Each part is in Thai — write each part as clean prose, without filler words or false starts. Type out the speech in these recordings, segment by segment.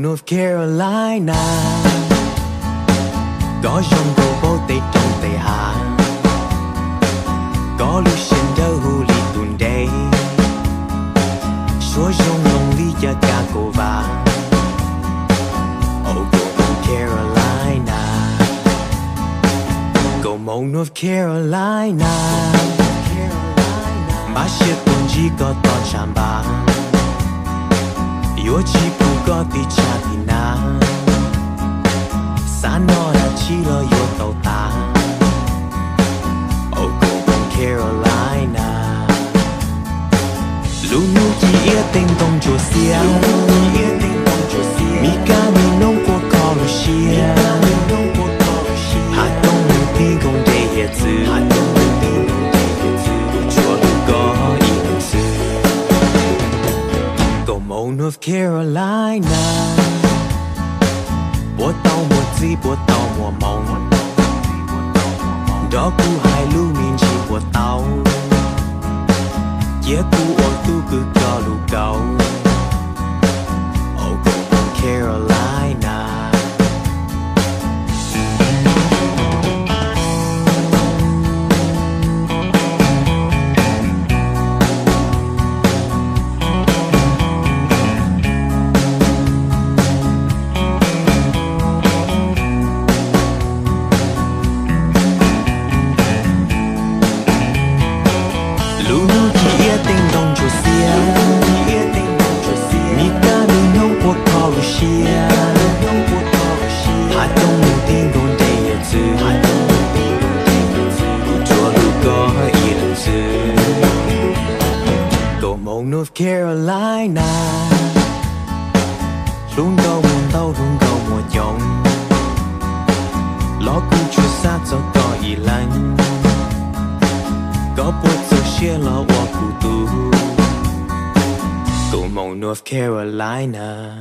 North Carolina có dòng cầu bố tây trong tây hà có lưu xin đỡ hù lì tuần đây số dòng lòng lý cho cả cô và oh go North Carolina go mong North Carolina má sẽ tuần chỉ có toàn chạm bà yo chỉ phụ có tí cha thì na xa nó là chỉ lo yo tàu ta oh go North Carolina lu nu chỉ yêu tình đồng chúa xia mi ca mi nông của Colorado hà đông lưu tiếng công đề hiện sự chúa lu có ý đồng sự go mong North Carolina bố tao một gì bố tao mùa mong đó cu hai lu min chỉ bố tao yeah cu ô tu cứ cho lu cầu oh go North Carolina North Carolina luôn đâu muốn đâu luôn đâu mùa chồng lo cứ chưa xa cho có ý lạnh có bớt giờ chia lo qua cụ tu go mong North Carolina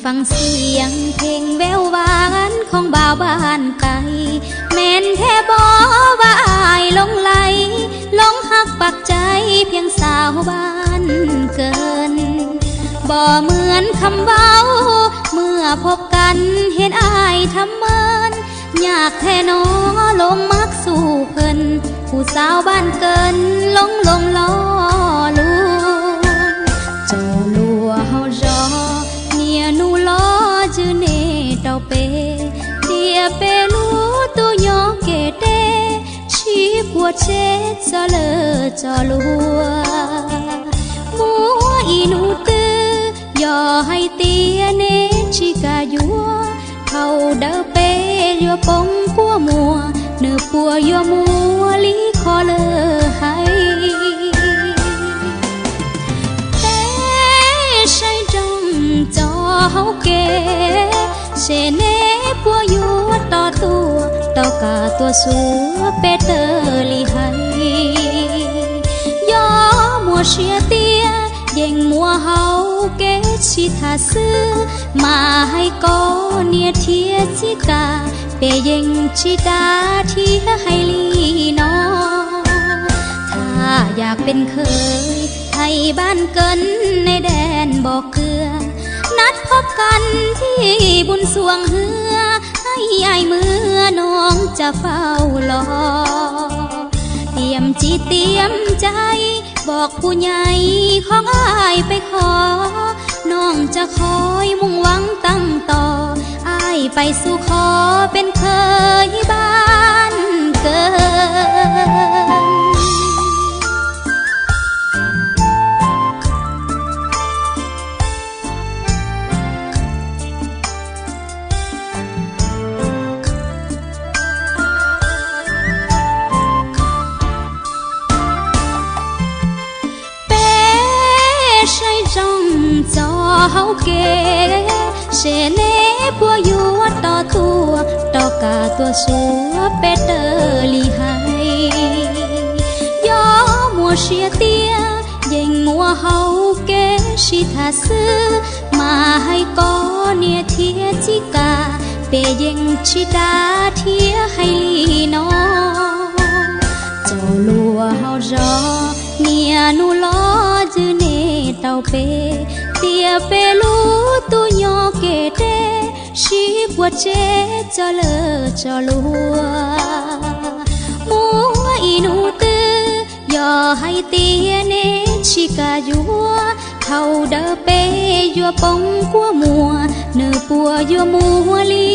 ฟังเสียงเพลงแววหวานของบ่าวบ้านไกลแม่นแท้บ่ว่าอายหลงไหลหลงหักปักใจเพียงสาวบ้านเกินบ่เหมือนคำเว้าเมื่อพบกันเห็นอายทำเมินอยากแท้หนอลงมักสู่เพิ่นผู้สาวบ้านเกินลงล้อลวงเจ้าลัวเฮารอเนี่ยหนูล้อจื้อเน่เต้าเปเดียเปรู้ตัวยอเกเตชีกัวเช็ดจะเลอจะลัวมัวอีหนูตื้อย่อให้เตียเนชิกายัวเขาเดาเปยัวปงกัวมัวเนื้อปัวยัวมัวลีคอเลอให้แต่ใช่จงจอเฮาเกเชเนปัวยัวต่อตัวต่อกาตัวสัวเปเตอร์ลีให้ย่อมัวเชียเตียยิงมัวเฮาเกชิทาซื้อมาให้ก่อเนี่ยเทียจิกาเปยิงชิดาเทียให้ลีน้องถ้าอยากเป็นเคยให้บ้านเกินในแดนบ่อเกลือนัดพบกันที่บุญสวงเฮือให้อายมือน้องจะเฝ้ารอเตรียมจิตเตรียมใจบอกผู้ใหญ่ของอายไปขอน้องจะคอยมุ่งหวังตั้งต่ออายไปสู่ขอเป็นเคยบ้านเกินจอเฮาเกเชเน่ปัวยัวต่อตัวต่อกาตัวสัวเปเตอร์ลีให้ย่อมัวเชียเตียยิงมัวเฮาเกชิทาซื้อมาให้ก่อเนี่ยเทียจิกาเปยิงชิดาเทียให้ลีน้องเจ้าลัวเฮารอเนี่ยหนูล้อจื้อเน่เต้าเปเตียเปรู้ตัวยอเกเตชีกัวเจจะเลอจะลัวมัวอีหนูตื้อย่อให้เตียเนชิกายัวเขาเดาเปยัวปงกัวมัวเนื้อปัวยัวมัวลี